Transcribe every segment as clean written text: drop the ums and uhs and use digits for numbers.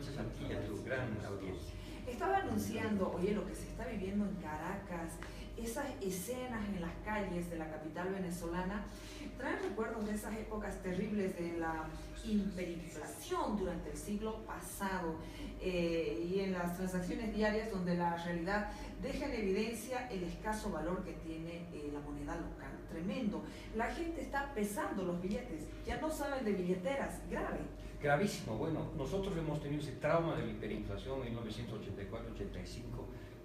noches a ti y a tu gran audiencia. Estaba anunciando, oye, lo que se está viviendo en Caracas, esas escenas en las calles de la capital venezolana, traen recuerdos de esas épocas terribles de la hiperinflación durante el siglo pasado y en las transacciones diarias donde la realidad deja en evidencia el escaso valor que tiene la moneda local. Tremendo. La gente está pesando los billetes, ya no saben de billeteras, grave. Gravísimo. Bueno, nosotros hemos tenido ese trauma de la hiperinflación en 1984-85.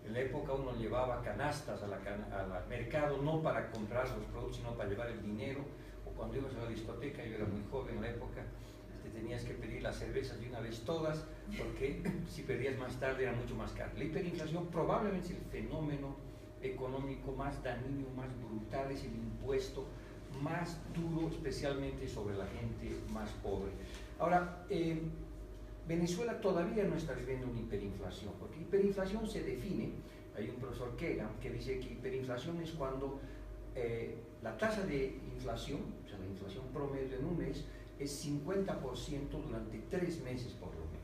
En la época uno llevaba canastas al mercado, no para comprar los productos, sino para llevar el dinero. O cuando ibas a la discoteca, yo era muy joven en la época, tenías que pedir las cervezas de una vez todas, porque si pedías más tarde era mucho más caro. La hiperinflación probablemente es el fenómeno económico más dañino, más brutal, es el impuesto más duro, especialmente sobre la gente más pobre. Ahora, Venezuela todavía no está viviendo una hiperinflación, porque hiperinflación se define, hay un profesor Kegan que dice que hiperinflación es cuando la tasa de inflación, o sea, la inflación promedio en un mes, es 50% durante 3 meses por lo menos.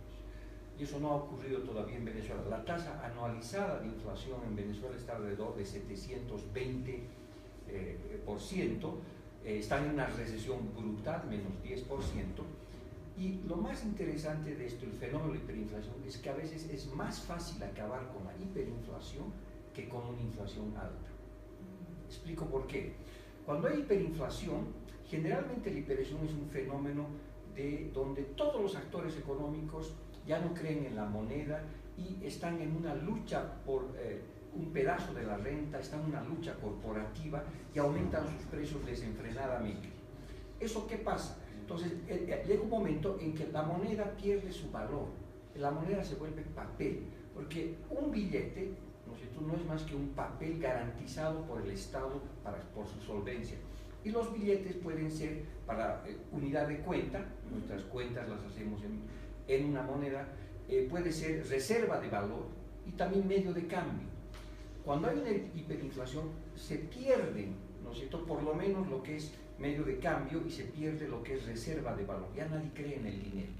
Y eso no ha ocurrido todavía en Venezuela. La tasa anualizada de inflación en Venezuela está alrededor de 720%, están en una recesión brutal, menos 10%. Y lo más interesante de esto, el fenómeno de hiperinflación, es que a veces es más fácil acabar con la hiperinflación que con una inflación alta. Explico por qué. Cuando hay hiperinflación, generalmente la hiperinflación es un fenómeno donde todos los actores económicos ya no creen en la moneda y están en una lucha por un pedazo de la renta, están en una lucha corporativa y aumentan sus precios desenfrenadamente. ¿Eso qué pasa? Entonces, llega un momento en que la moneda pierde su valor, la moneda se vuelve papel, porque un billete, ¿no es cierto?, no es más que un papel garantizado por el Estado por su solvencia. Y los billetes pueden ser para unidad de cuenta, nuestras cuentas las hacemos en una moneda, puede ser reserva de valor y también medio de cambio. Cuando hay una hiperinflación se pierde, ¿no es cierto?, por lo menos lo que es medio de cambio y se pierde lo que es reserva de valor, ya nadie cree en el dinero.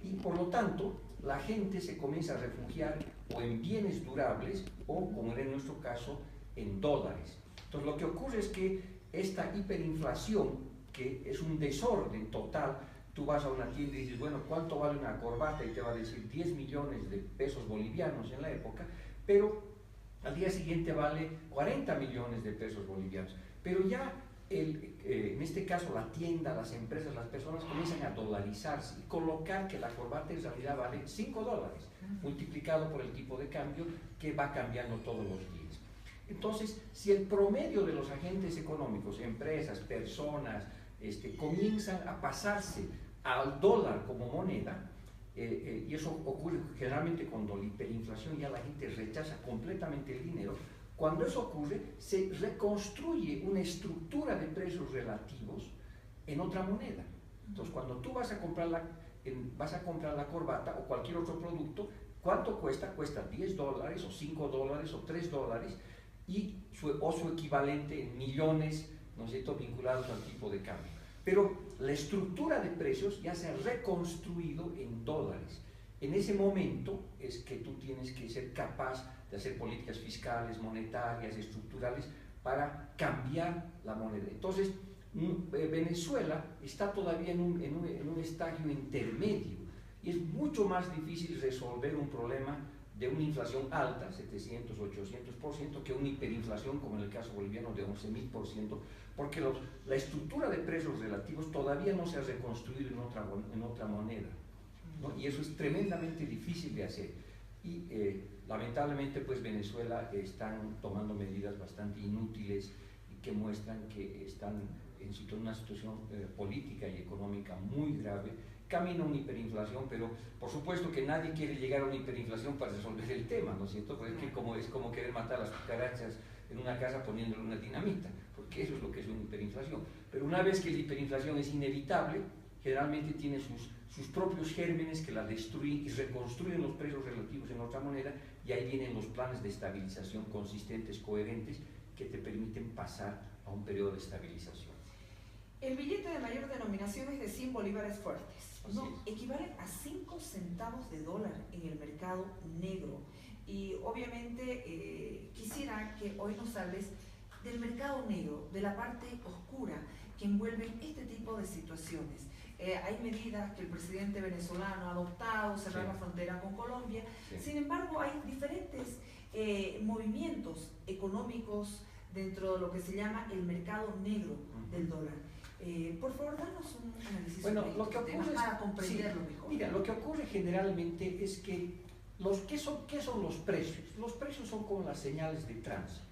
Y por lo tanto, la gente se comienza a refugiar o en bienes durables o, como era en nuestro caso, en dólares. Entonces lo que ocurre es que esta hiperinflación, que es un desorden total, tú vas a una tienda y dices, bueno, ¿cuánto vale una corbata? Y te va a decir 10 millones de pesos bolivianos en la época, pero al día siguiente vale 40 millones de pesos bolivianos. Pero ya, en este caso, la tienda, las empresas, las personas comienzan a dolarizarse y colocar que la corbata en realidad vale $5, multiplicado por el tipo de cambio que va cambiando todos los días. Entonces, si el promedio de los agentes económicos, empresas, personas, comienzan a pasarse al dólar como moneda, y eso ocurre generalmente cuando la hiperinflación ya la gente rechaza completamente el dinero, cuando eso ocurre se reconstruye una estructura de precios relativos en otra moneda. Entonces, cuando tú vas a comprar la corbata o cualquier otro producto, ¿cuánto cuesta? Cuesta $10 o $5 o $3 o su equivalente en millones, ¿no es cierto?, vinculados al tipo de cambio. Pero la estructura de precios ya se ha reconstruido en dólares. En ese momento es que tú tienes que ser capaz de hacer políticas fiscales, monetarias, estructurales para cambiar la moneda. Entonces, Venezuela está todavía en un estadio intermedio y es mucho más difícil resolver un problema de una inflación alta, 700, 800%, que una hiperinflación como en el caso boliviano de 11.000%, porque la estructura de precios relativos todavía no se ha reconstruido en otra moneda, ¿no? Y eso es tremendamente difícil de hacer. Y lamentablemente, pues Venezuela están tomando medidas bastante inútiles y que muestran que están en una situación política y económica muy grave, camino a una hiperinflación, pero por supuesto que nadie quiere llegar a una hiperinflación para resolver el tema, ¿no es cierto? Porque es como querer matar las cucarachas en una casa poniéndole una dinamita, porque eso es lo que es una hiperinflación. Pero una vez que la hiperinflación es inevitable, generalmente tiene sus propios gérmenes que la destruyen y reconstruyen los precios relativos en otra moneda, y ahí vienen los planes de estabilización consistentes, coherentes, que te permiten pasar a un periodo de estabilización. El billete de mayor denominación es de 100 bolívares fuertes. No, equivale a 5 centavos de dólar en el mercado negro. Y obviamente quisiera que hoy nos hables del mercado negro, de la parte oscura que envuelve este tipo de situaciones. Hay medidas que el presidente venezolano ha adoptado, cerrar la frontera con Colombia. Sin embargo, hay diferentes movimientos económicos dentro de lo que se llama el mercado negro del dólar. Por favor, danos un análisis sobre lo que ocurre para comprenderlo mejor. Mira, lo que ocurre generalmente es que ¿qué son los precios? Los precios son como las señales de tránsito.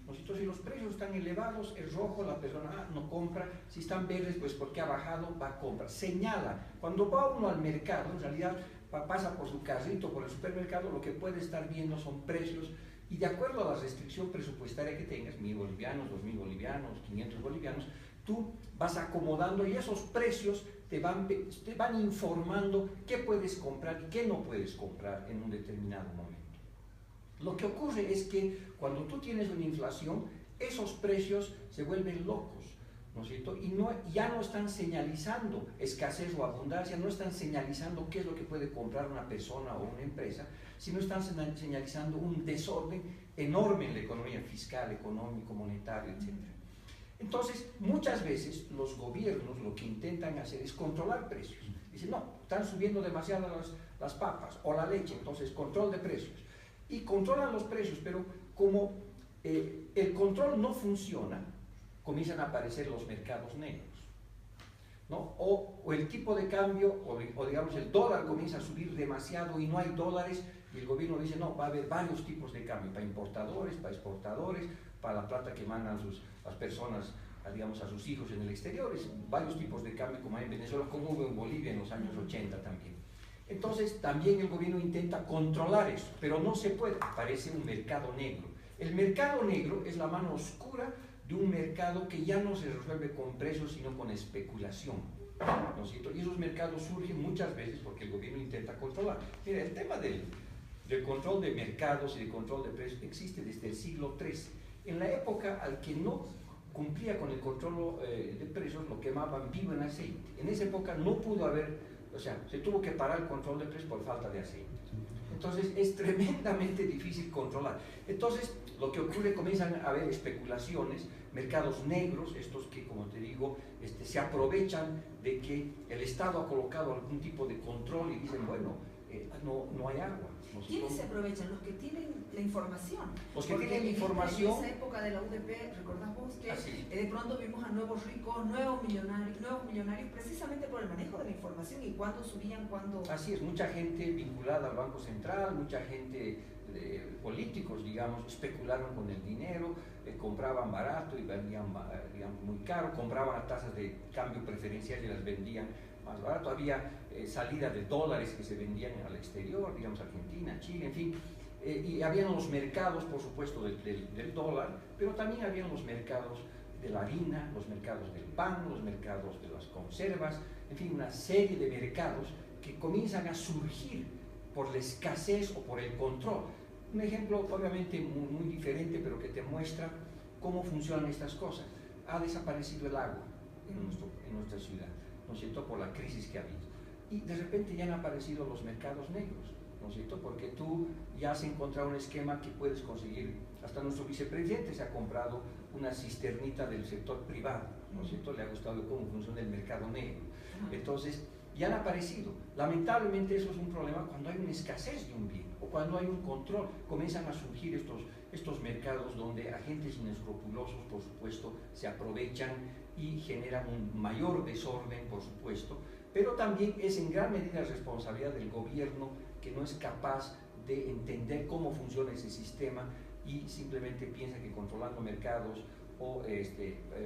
Entonces, si los precios están elevados, es rojo, la persona no compra. Si están verdes, pues porque ha bajado, va a comprar. Señala. Cuando va uno al mercado, en realidad pasa por su carrito, por el supermercado, lo que puede estar viendo son precios. Y de acuerdo a la restricción presupuestaria que tengas, 1.000 bolivianos, 2.000 bolivianos, 500 bolivianos, tú vas acomodando y esos precios te van informando qué puedes comprar y qué no puedes comprar en un determinado momento. Lo que ocurre es que cuando tú tienes una inflación, esos precios se vuelven locos, ¿no es cierto? Y ya no están señalizando escasez o abundancia, no están señalizando qué es lo que puede comprar una persona o una empresa, sino están señalizando un desorden enorme en la economía fiscal, económico, monetario, etc. Entonces, muchas veces los gobiernos lo que intentan hacer es controlar precios. Dicen, no, están subiendo demasiado las papas o la leche, entonces control de precios. Y controlan los precios, pero como el control no funciona, comienzan a aparecer los mercados negros, ¿no? O el tipo de cambio, o digamos el dólar comienza a subir demasiado y no hay dólares, y el gobierno dice, no, va a haber varios tipos de cambio, para importadores, para exportadores, para la plata que mandan las personas, digamos, a sus hijos en el exterior, varios tipos de cambio como hay en Venezuela, como hubo en Bolivia en los años 80 también. Entonces también el gobierno intenta controlar eso, pero no se puede, parece un mercado negro. El mercado negro es la mano oscura de un mercado que ya no se resuelve con precios, sino con especulación, ¿no es cierto? Y esos mercados surgen muchas veces porque el gobierno intenta controlar. Mira, el tema del control de mercados y de control de precios existe desde el siglo XIII. En la época al que no cumplía con el control de precios, lo quemaban vivo en aceite. En esa época no pudo haber, o sea, se tuvo que parar el control de precios por falta de aceite. Entonces es tremendamente difícil controlar. Entonces lo que ocurre, comienzan a haber especulaciones, mercados negros, estos que, como te digo, se aprovechan de que el Estado ha colocado algún tipo de control y dicen, bueno, no hay agua. ¿Quiénes se aprovechan? Los que tienen la información. Los que tienen la información. En esa época de la UDP, ¿recordás vos que de pronto vimos a nuevos ricos, nuevos millonarios, precisamente por el manejo de la información y cuándo subían, cuándo... Así es, mucha gente vinculada al Banco Central, mucha gente, políticos, digamos, especularon con el dinero, compraban barato y vendían, digamos, muy caro, compraban a tasas de cambio preferencial y las vendían más barato. Había salida de dólares que se vendían al exterior, digamos Argentina, Chile, en fin, y habían los mercados, por supuesto, del dólar, pero también habían los mercados de la harina, los mercados del pan, los mercados de las conservas, en fin, una serie de mercados que comienzan a surgir por la escasez o por el control. Un ejemplo obviamente muy diferente, pero que te muestra cómo funcionan estas cosas. Ha desaparecido el agua en nuestra ciudad, ¿no es cierto?, por la crisis que ha habido. Y de repente ya han aparecido los mercados negros, ¿no es cierto?, porque tú ya has encontrado un esquema que puedes conseguir. Hasta nuestro vicepresidente se ha comprado una cisternita del sector privado, ¿no es cierto?, le ha gustado cómo funciona el mercado negro. Entonces, ya han aparecido. Lamentablemente eso es un problema cuando hay una escasez de un bien o cuando hay un control. Comienzan a surgir estos mercados donde agentes inescrupulosos, por supuesto, se aprovechan y generan un mayor desorden, por supuesto, pero también es en gran medida responsabilidad del gobierno que no es capaz de entender cómo funciona ese sistema y simplemente piensa que controlando mercados o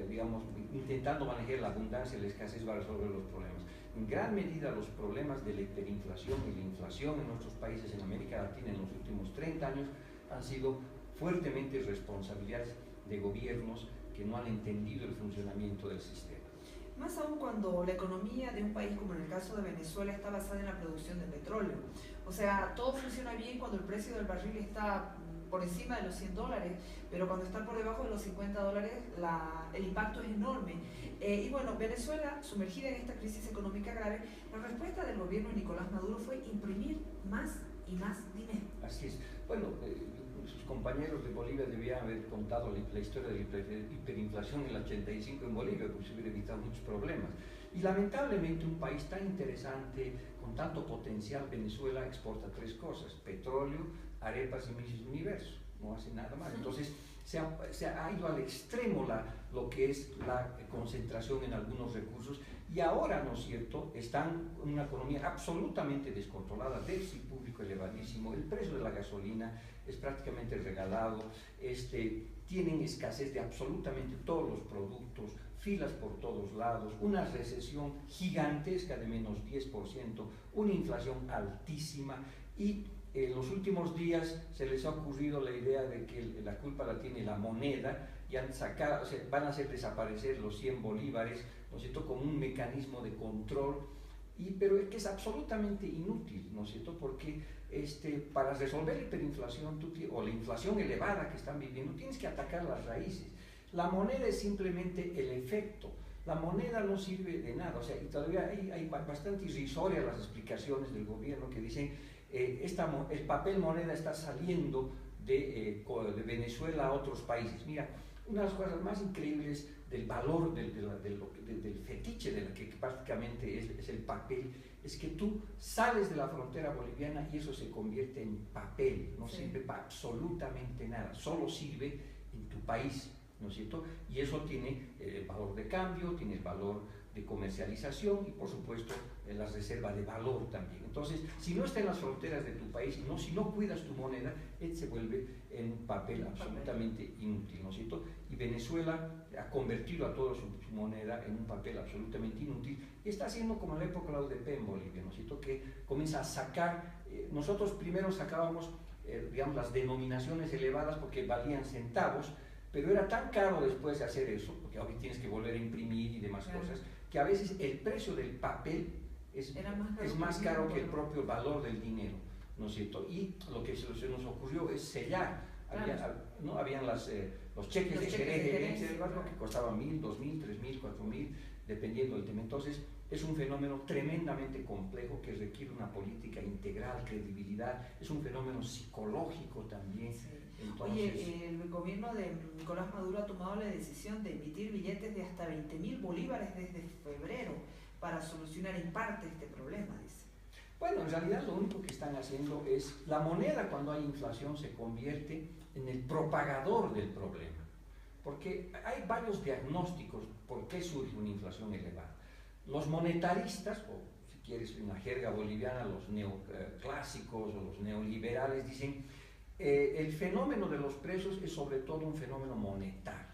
digamos, intentando manejar la abundancia y la escasez va a resolver los problemas. En gran medida los problemas de la hiperinflación y la inflación en nuestros países en América Latina en los últimos 30 años han sido fuertemente responsabilidades de gobiernos que no han entendido el funcionamiento del sistema. Más aún cuando la economía de un país como en el caso de Venezuela está basada en la producción de petróleo. O sea, todo funciona bien cuando el precio del barril está por encima de los $100, pero cuando está por debajo de los $50 el impacto es enorme. Y bueno, Venezuela, sumergida en esta crisis económica grave, la respuesta del gobierno de Nicolás Maduro fue imprimir más y más dinero. Así es. Bueno, sus compañeros de Bolivia debían haber contado la historia de la hiperinflación en el 85 en Bolivia, porque se hubiera evitado muchos problemas. Y lamentablemente un país tan interesante, con tanto potencial, Venezuela exporta tres cosas: petróleo, arepas y Miss Universo, no hace nada más. Entonces se ha ido al extremo lo que es la concentración en algunos recursos, y ahora, ¿no es cierto?, están en una economía absolutamente descontrolada, déficit público elevadísimo, el precio de la gasolina es prácticamente regalado, tienen escasez de absolutamente todos los productos, filas por todos lados, una recesión gigantesca de menos 10%, una inflación altísima, y en los últimos días se les ha ocurrido la idea de que la culpa la tiene la moneda, y van a hacer desaparecer los 100 bolívares, ¿no es cierto?, como un mecanismo de control, pero es que es absolutamente inútil, ¿no es cierto?, porque para resolver la hiperinflación o la inflación elevada que están viviendo, tienes que atacar las raíces. La moneda es simplemente el efecto. La moneda no sirve de nada, o sea, y todavía hay bastante irrisorias las explicaciones del gobierno que dicen el papel moneda está saliendo de Venezuela a otros países. Mira, una de las cosas más increíbles del valor del fetiche de la que prácticamente es el papel, es que tú sales de la frontera boliviana y eso se convierte en papel, no sirve para absolutamente nada, solo sirve en tu país, ¿no es cierto? Y eso tiene el valor de cambio, tiene el valor de comercialización y por supuesto la reserva de valor también. Entonces, si no está en las fronteras de tu país, si no cuidas tu moneda, se vuelve en un papel absolutamente inútil, ¿no es cierto? Y Venezuela ha convertido a toda su moneda en un papel absolutamente inútil, y está haciendo como en la época de la UDP en Bolivia, ¿no es cierto?, que comienza a sacar, nosotros primero sacábamos, digamos, las denominaciones elevadas porque valían centavos, pero era tan caro después de hacer eso, porque ahora tienes que volver a imprimir y demás cosas, que a veces el precio del papel es más caro que el propio valor del dinero, ¿no es cierto? Y lo que se nos ocurrió es sellar. Habían los cheques de gerencia del banco que costaban 1.000, 2.000, 3.000, 4.000, dependiendo del tema. Entonces, es un fenómeno tremendamente complejo que requiere una política integral, credibilidad, es un fenómeno psicológico también. Sí. Entonces, oye, el gobierno de Nicolás Maduro ha tomado la decisión de emitir billetes de hasta 20.000 bolívares desde febrero para solucionar en parte este problema, dice. Bueno, en realidad lo único que están haciendo es, la moneda cuando hay inflación se convierte en el propagador del problema, porque hay varios diagnósticos por qué surge una inflación elevada. Los monetaristas, o si quieres en la jerga boliviana, los neoclásicos o los neoliberales dicen el fenómeno de los precios es sobre todo un fenómeno monetario.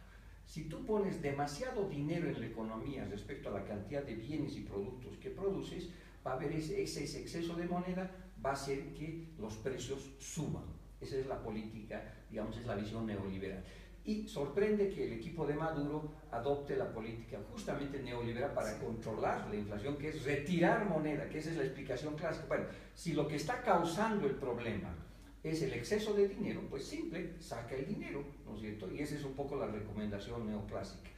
Si tú pones demasiado dinero en la economía respecto a la cantidad de bienes y productos que produces, va a haber ese exceso de moneda, va a hacer que los precios suban. Esa es la política, digamos, es la visión neoliberal. Y sorprende que el equipo de Maduro adopte la política justamente neoliberal para controlar la inflación, que es retirar moneda, que esa es la explicación clásica. Bueno, si lo que está causando el problema es el exceso de dinero, pues simple, saca el dinero, ¿no es cierto? Y esa es un poco la recomendación neoclásica.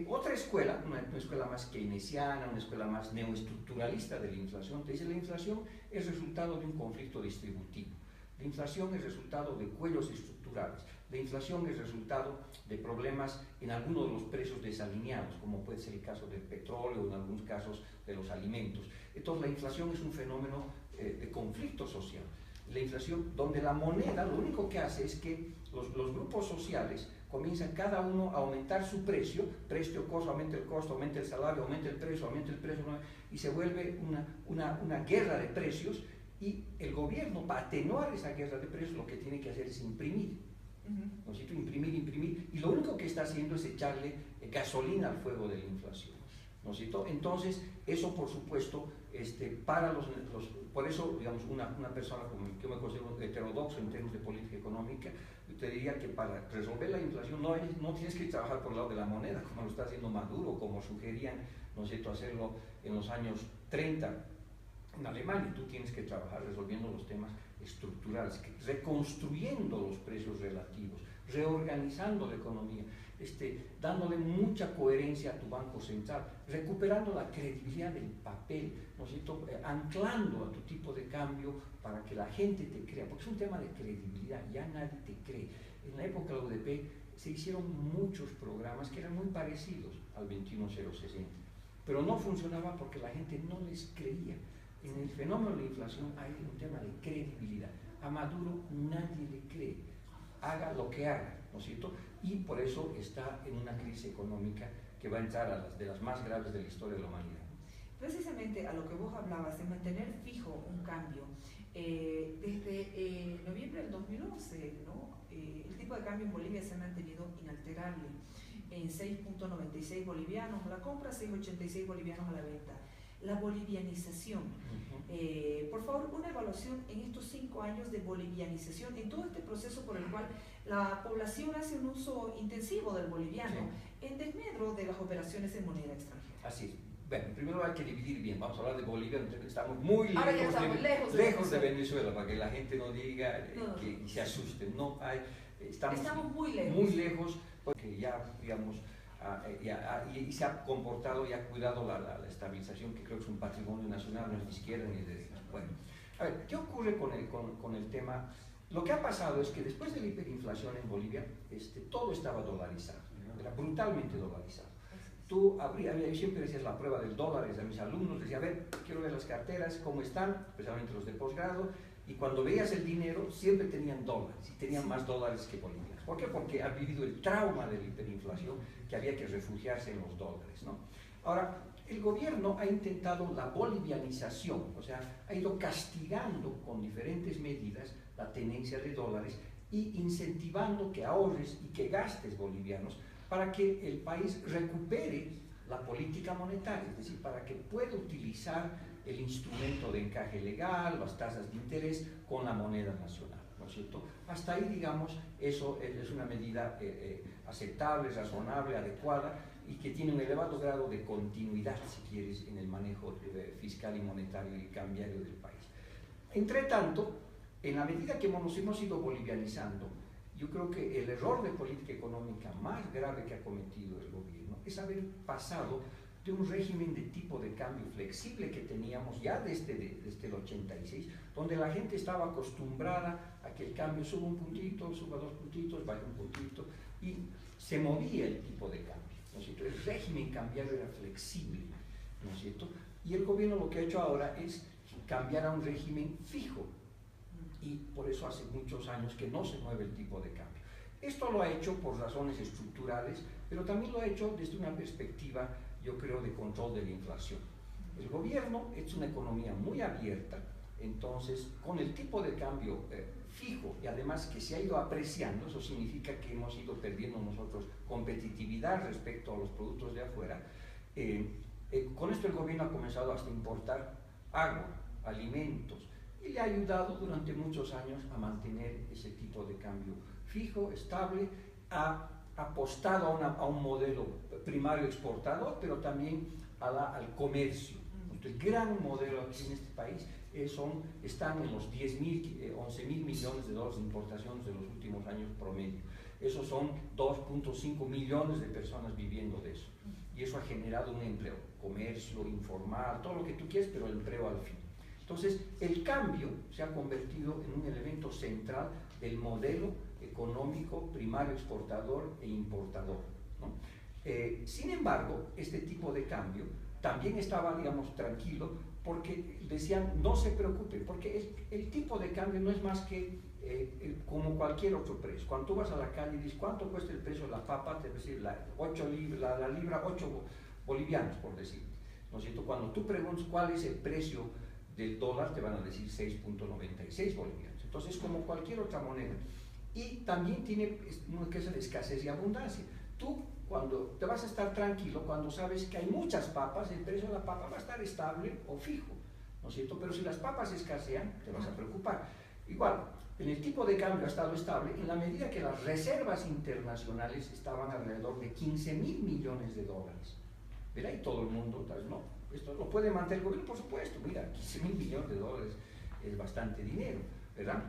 Otra escuela, una escuela más keynesiana, una escuela más neoestructuralista de la inflación, te dice la inflación es resultado de un conflicto distributivo, la inflación es resultado de cuellos estructurales, la inflación es resultado de problemas en algunos de los precios desalineados, como puede ser el caso del petróleo o en algunos casos de los alimentos. Entonces la inflación es un fenómeno de conflicto social. La inflación, donde la moneda lo único que hace es que los grupos sociales comienzan cada uno a aumentar su precio, aumenta el costo, aumenta el salario, aumenta el precio, y se vuelve una guerra de precios, y el gobierno, para atenuar esa guerra de precios, lo que tiene que hacer es imprimir. ¿No es cierto? Imprimir, y lo único que está haciendo es echarle gasolina al fuego de la inflación, ¿no es cierto? Entonces, eso por supuesto, por eso, digamos, una persona como yo me considero heterodoxo en términos de política económica, te diría que para resolver la inflación no tienes que trabajar por el lado de la moneda, como lo está haciendo Maduro, como sugerían, ¿no es cierto?, hacerlo en los años 30 En Alemania tú tienes que trabajar resolviendo los temas estructurales, reconstruyendo los precios relativos, reorganizando la economía, dándole mucha coherencia a tu banco central, recuperando la credibilidad del papel, ¿no es cierto? Anclando a tu tipo de cambio para que la gente te crea, porque es un tema de credibilidad, ya nadie te cree. En la época de la UDP se hicieron muchos programas que eran muy parecidos al 21060, pero no funcionaba porque la gente no les creía. En el fenómeno de la inflación hay un tema de credibilidad. A Maduro nadie le cree, haga lo que haga, ¿no es cierto? Y por eso está en una crisis económica que va a entrar a las de las más graves de la historia de la humanidad. Precisamente a lo que vos hablabas, de mantener fijo un cambio. Desde noviembre del 2011, ¿no? El tipo de cambio en Bolivia se ha mantenido inalterable en 6.96 bolivianos a la compra, 6.86 bolivianos a la venta. La bolivianización. Por favor, una evaluación en estos 5 años de bolivianización, en todo este proceso por el cual la población hace un uso intensivo del boliviano, sí, en desmedro de las operaciones en moneda extranjera. Así es. Bueno, primero hay que dividir bien. Vamos a hablar de Bolivia, estamos muy lejos de Venezuela, para que la gente no diga que se asuste. No hay, estamos muy lejos, porque ya, digamos, y se ha comportado y ha cuidado la estabilización, que creo que es un patrimonio nacional, no es de izquierda ni de derecha. Bueno, a ver, ¿qué ocurre con el tema? Lo que ha pasado es que después de la hiperinflación en Bolivia, todo estaba dolarizado, ¿no? Era brutalmente dolarizado. Tú yo siempre decías la prueba del dólar a mis alumnos, decía, a ver, quiero ver las carteras, cómo están, especialmente los de posgrado, y cuando veías el dinero, siempre tenían dólares, y tenían más dólares que bolivianos. ¿Por qué? Porque han vivido el trauma de la hiperinflación, que había que refugiarse en los dólares, ¿no? Ahora, el gobierno ha intentado la bolivianización, o sea, ha ido castigando con diferentes medidas la tenencia de dólares y incentivando que ahorres y que gastes bolivianos para que el país recupere la política monetaria, es decir, para que pueda utilizar el instrumento de encaje legal, las tasas de interés con la moneda nacional, ¿no es cierto? Hasta ahí, digamos, eso es una medida aceptable, razonable, adecuada y que tiene un elevado grado de continuidad, si quieres, en el manejo fiscal y monetario y cambiario del país. Entre tanto, en la medida que nos hemos ido bolivianizando, yo creo que el error de política económica más grave que ha cometido el gobierno es haber pasado de un régimen de tipo de cambio flexible que teníamos ya desde el 86, donde la gente estaba acostumbrada a que el cambio suba un puntito, suba 2 puntitos, baje un puntito, y se movía el tipo de cambio, ¿no es cierto? El régimen cambiario era flexible, ¿no es cierto? Y el gobierno lo que ha hecho ahora es cambiar a un régimen fijo, y por eso hace muchos años que no se mueve el tipo de cambio. Esto lo ha hecho por razones estructurales, pero también lo ha hecho desde una perspectiva, yo creo, de control de la inflación. El gobierno es una economía muy abierta, entonces con el tipo de cambio fijo y además que se ha ido apreciando, eso significa que hemos ido perdiendo nosotros competitividad respecto a los productos de afuera. Con esto el gobierno ha comenzado hasta a importar agua, alimentos, y le ha ayudado durante muchos años a mantener ese tipo de cambio fijo, estable, ha apostado a un modelo primario exportador, pero también al comercio. El gran modelo aquí en este país están en los 11.000 millones de dólares de importaciones de los últimos años promedio. Esos son 2.5 millones de personas viviendo de eso. Y eso ha generado un empleo, comercio, informal, todo lo que tú quieres, pero el empleo al fin. Entonces, el cambio se ha convertido en un elemento central del modelo económico primario exportador e importador, ¿no? Sin embargo, este tipo de cambio también estaba, digamos, tranquilo, porque decían, no se preocupen, porque el tipo de cambio no es más que como cualquier otro precio. Cuando tú vas a la calle y dices, ¿cuánto cuesta el precio de la papa? Te va a decir, la libra 8 bolivianos, por decir, ¿no es cierto? Cuando tú preguntas cuál es el precio del dólar, te van a decir 6.96 bolivianos. Entonces, como cualquier otra moneda. Y también tiene una cosa de escasez y abundancia. Tú, cuando te vas a estar tranquilo, cuando sabes que hay muchas papas, el precio de la papa va a estar estable o fijo, ¿no es cierto? Pero si las papas escasean, te vas a preocupar. Igual, en el tipo de cambio ha estado estable en la medida que las reservas internacionales estaban alrededor de 15.000 millones de dólares. ¿Verdad? Y todo el mundo, ¿no? Esto lo puede mantener el gobierno, por supuesto. Mira, 15.000 millones de dólares es bastante dinero, ¿verdad?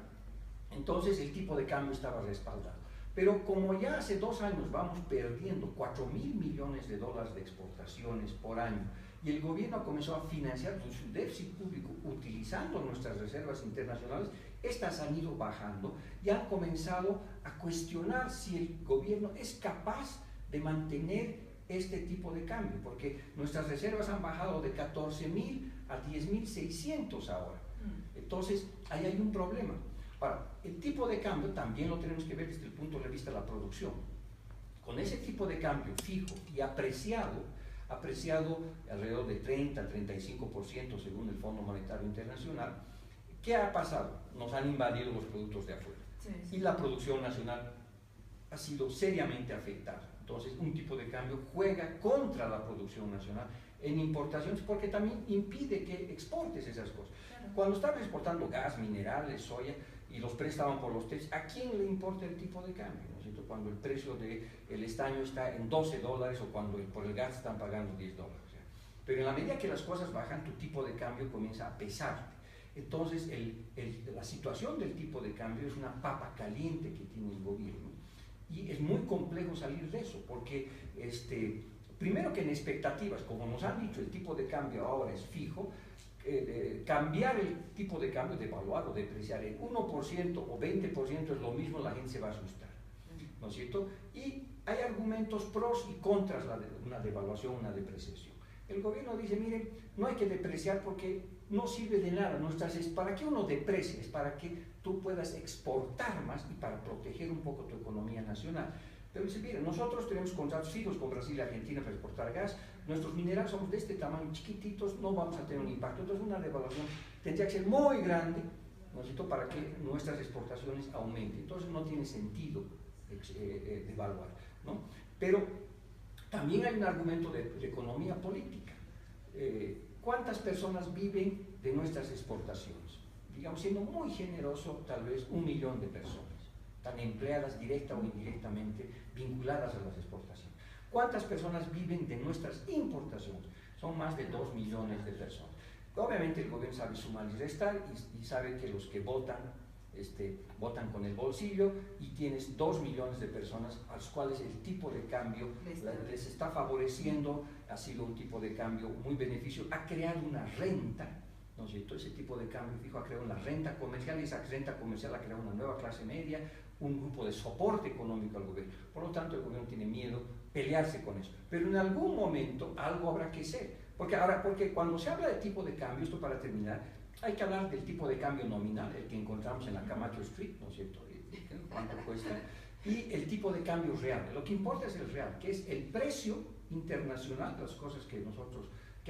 Entonces el tipo de cambio estaba respaldado. Pero como ya hace 2 años vamos perdiendo 4.000 millones de dólares de exportaciones por año, y el gobierno comenzó a financiar su déficit público utilizando nuestras reservas internacionales, estas han ido bajando y han comenzado a cuestionar si el gobierno es capaz de mantener este tipo de cambio, porque nuestras reservas han bajado de 14.000 a 10.600 ahora. Entonces, ahí hay un problema. Ahora, el tipo de cambio también lo tenemos que ver desde el punto de vista de la producción. Con ese tipo de cambio fijo y apreciado alrededor de 30-35% según el Fondo Monetario Internacional, ¿qué ha pasado? Nos han invadido los productos de afuera. Y la producción nacional ha sido seriamente afectada. Entonces, un tipo de cambio juega contra la producción nacional en importaciones porque también impide que exportes esas cosas. Claro. Cuando estabas exportando gas, minerales, soya y los precios estaban por los techos, ¿a quién le importa el tipo de cambio? ¿No es cierto? Cuando el precio del estaño está en $12 o cuando por el gas están pagando $10. Pero en la medida que las cosas bajan, tu tipo de cambio comienza a pesarte. Entonces, la situación del tipo de cambio es una papa caliente que tiene el gobierno. Y es muy complejo salir de eso, porque primero que en expectativas, como nos han dicho, el tipo de cambio ahora es fijo, cambiar el tipo de cambio, devaluar o depreciar el 1% o 20% es lo mismo, la gente se va a asustar, ¿no es cierto? Y hay argumentos pros y contras de una devaluación, una depreciación. El gobierno dice, miren, no hay que depreciar porque no sirve de nada. ¿Para qué uno deprecia? Es para que tú puedas exportar más y para proteger un poco tu economía nacional. Pero dice, miren, nosotros tenemos contratos fijos con Brasil y Argentina para exportar gas, nuestros minerales somos de este tamaño, chiquititos, no vamos a tener un impacto. Entonces una devaluación tendría que ser muy grande, ¿no es cierto?, para que nuestras exportaciones aumenten. Entonces no tiene sentido devaluar, ¿no? Pero también hay un argumento de economía política. ¿Cuántas personas viven de nuestras exportaciones? Digamos, siendo muy generoso, tal vez 1 millón de personas, están empleadas directa o indirectamente vinculadas a las exportaciones. ¿Cuántas personas viven de nuestras importaciones? Son más de 2 millones de personas. Obviamente el gobierno sabe sumar y restar y sabe que los que votan con el bolsillo, y tienes 2 millones de personas a las cuales el tipo de cambio les está favoreciendo, ha sido un tipo de cambio muy beneficio, ha creado una renta, ¿no es cierto? Ese tipo de cambio fijo ha creado una renta comercial y esa renta comercial ha creado una nueva clase media, un grupo de soporte económico al gobierno. Por lo tanto, el gobierno tiene miedo pelearse con eso. Pero en algún momento algo habrá que hacer. Porque cuando se habla de tipo de cambio, esto para terminar, hay que hablar del tipo de cambio nominal, el que encontramos en la Camacho Street, ¿no es cierto? ¿Cuánto cuesta? Y el tipo de cambio real. Lo que importa es el real, que es el precio internacional de las cosas que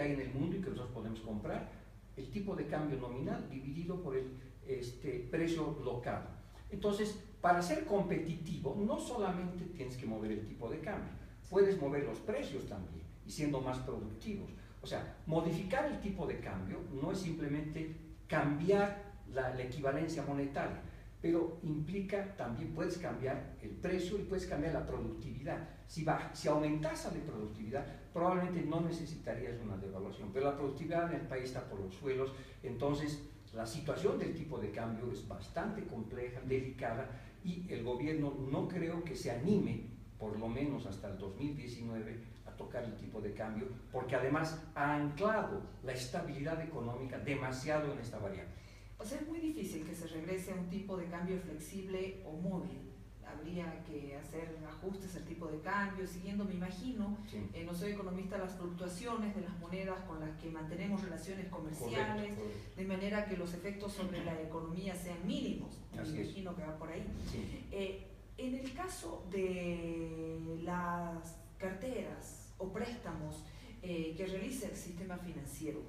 hay en el mundo y que nosotros podemos comprar, el tipo de cambio nominal dividido por el precio local. Entonces, para ser competitivo, no solamente tienes que mover el tipo de cambio, puedes mover los precios también y siendo más productivos. O sea, modificar el tipo de cambio no es simplemente cambiar la equivalencia monetaria, pero implica también, puedes cambiar el precio y puedes cambiar la productividad. Si aumentas la productividad, probablemente no necesitarías una devaluación, pero la productividad en el país está por los suelos. Entonces la situación del tipo de cambio es bastante compleja, delicada, y el gobierno no creo que se anime, por lo menos hasta el 2019, a tocar el tipo de cambio, porque además ha anclado la estabilidad económica demasiado en esta variable. O sea, es muy difícil que se regrese a un tipo de cambio flexible o móvil. Habría que hacer ajustes al tipo de cambio, siguiendo, me imagino, sí. No soy economista, las fluctuaciones de las monedas con las que mantenemos relaciones comerciales, correcto. De manera que los efectos sobre la economía sean mínimos. Me imagino que va por ahí. Sí. En el caso de las carteras o préstamos que realiza el sistema financiero,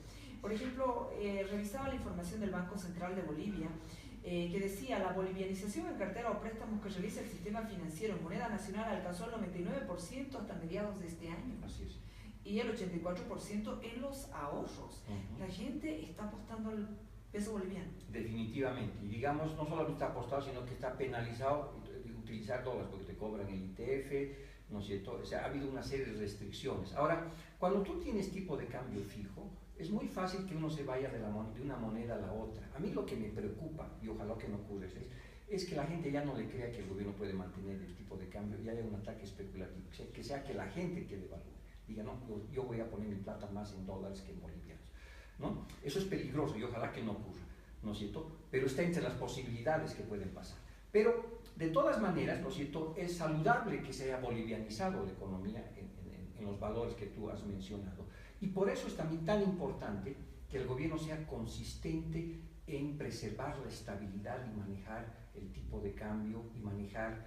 por ejemplo, revisaba la información del Banco Central de Bolivia, que decía, la bolivianización en cartera o préstamos que realiza el sistema financiero en moneda nacional alcanzó el 99% hasta mediados de este año. Así es. Y el 84% en los ahorros. La gente está apostando al peso boliviano. Definitivamente. Y digamos, no solamente está apostado, sino que está penalizado utilizar dólares, porque te cobran el ITF, ¿no es cierto? O sea, ha habido una serie de restricciones. Ahora, cuando tú tienes tipo de cambio fijo, es muy fácil que uno se vaya de una moneda a la otra. A mí lo que me preocupa, y ojalá que no ocurra, es que la gente ya no le crea que el gobierno puede mantener el tipo de cambio y haya un ataque especulativo, que sea que la gente que devalúe, diga, no, yo voy a poner mi plata más en dólares que en bolivianos, ¿no? Eso es peligroso y ojalá que no ocurra, ¿no es cierto? Pero está entre las posibilidades que pueden pasar. Pero, de todas maneras, ¿no es cierto?, es saludable que se haya bolivianizado la economía en los valores que tú has mencionado. Y por eso es también tan importante que el gobierno sea consistente en preservar la estabilidad y manejar el tipo de cambio y manejar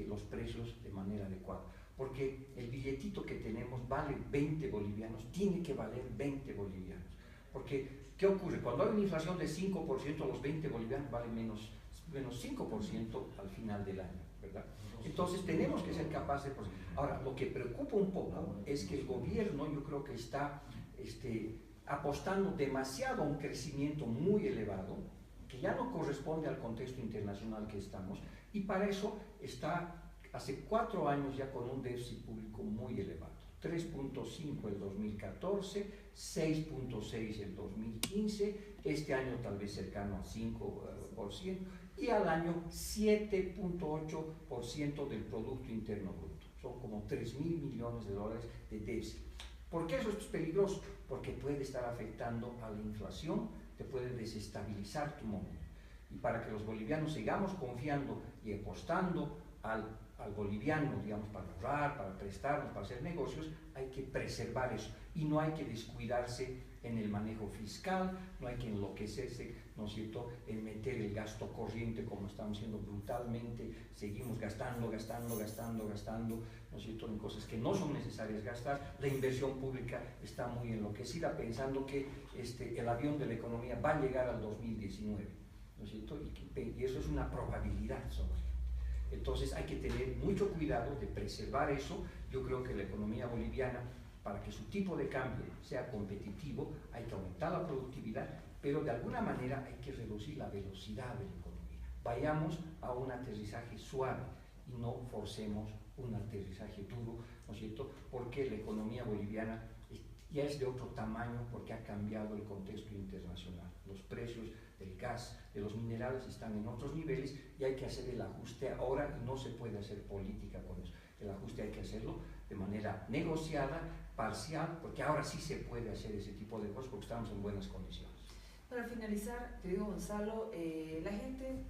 los precios de manera adecuada. Porque el billetito que tenemos vale 20 bolivianos, tiene que valer 20 bolivianos. Porque, ¿qué ocurre? Cuando hay una inflación de 5%, los 20 bolivianos valen menos 5% al final del año, ¿verdad? Entonces tenemos que ser capaces de... Ahora, lo que preocupa un poco es que el gobierno, yo creo que está apostando demasiado a un crecimiento muy elevado, que ya no corresponde al contexto internacional que estamos, y para eso está hace 4 años ya con un déficit público muy elevado. 3.5 el 2014, 6.6 el 2015, este año tal vez cercano al 5%, y al año 7.8% del Producto Interno Bruto. Son como 3.000 millones de dólares de déficit. ¿Por qué eso es peligroso? Porque puede estar afectando a la inflación, te puede desestabilizar tu moneda. Y para que los bolivianos sigamos confiando y apostando al boliviano, digamos, para ahorrar, para prestarnos, para hacer negocios, hay que preservar eso. Y no hay que descuidarse en el manejo fiscal, no hay que enloquecerse, ¿no es cierto?, en meter el gasto corriente como estamos haciendo brutalmente, seguimos gastando, ¿no es cierto?, en cosas que no son necesarias gastar. La inversión pública está muy enloquecida pensando que el avión de la economía va a llegar al 2019, ¿no es cierto?, y eso es una probabilidad solamente. Entonces hay que tener mucho cuidado de preservar eso. Yo creo que la economía boliviana, para que su tipo de cambio sea competitivo, hay que aumentar la productividad, pero de alguna manera hay que reducir la velocidad de la economía. Vayamos a un aterrizaje suave y no forcemos un aterrizaje duro, ¿no es cierto?, porque la economía boliviana ya es de otro tamaño, porque ha cambiado el contexto internacional. Los precios del gas, de los minerales están en otros niveles y hay que hacer el ajuste ahora y no se puede hacer política con eso. El ajuste hay que hacerlo de manera negociada, parcial, porque ahora sí se puede hacer ese tipo de cosas porque estamos en buenas condiciones. Para finalizar, te digo, Gonzalo, la gente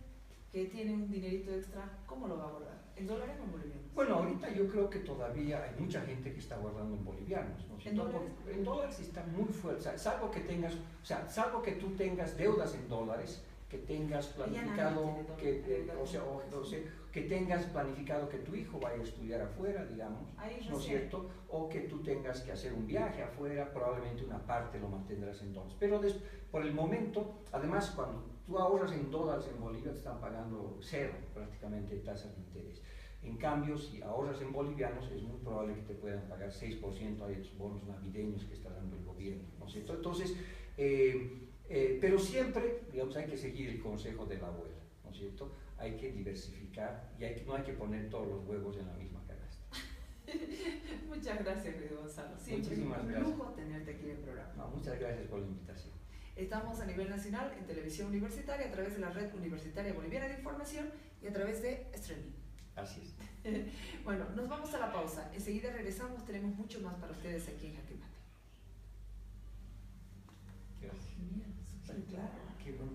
que tiene un dinerito extra, ¿cómo lo va a guardar? ¿En dólares o en bolivianos? Bueno, ahorita yo creo que todavía hay mucha gente que está guardando en bolivianos, ¿no? ¿En dólares? En dólares está muy fuerte, o sea, salvo que tú tengas deudas en dólares, que tengas planificado que tengas planificado que tu hijo vaya a estudiar afuera, digamos, ¿no es cierto? O que tú tengas que hacer un viaje afuera, probablemente una parte lo mantendrás en dólares. Pero por el momento, además, cuando tú ahorras en dólares en Bolivia, te están pagando 0 prácticamente tasas de interés. En cambio, si ahorras en bolivianos, es muy probable que te puedan pagar 6%, hay estos bonos navideños que está dando el gobierno, ¿no es cierto? Entonces, pero siempre, digamos, hay que seguir el consejo de la abuela, ¿no es cierto? Hay que diversificar y no hay que poner todos los huevos en la misma canasta. Muchas gracias, querido Gonzalo. Siempre Muchísimas un gracias. lujo tenerte aquí en el programa. No, muchas gracias por la invitación. Estamos a nivel nacional en televisión universitaria a través de la Red Universitaria Boliviana de Información y a través de streaming. Así es. Bueno, nos vamos a la pausa. Enseguida regresamos, tenemos mucho más para ustedes aquí en Jaque Mate. Gracias. Genial, sí, claro. Qué bueno,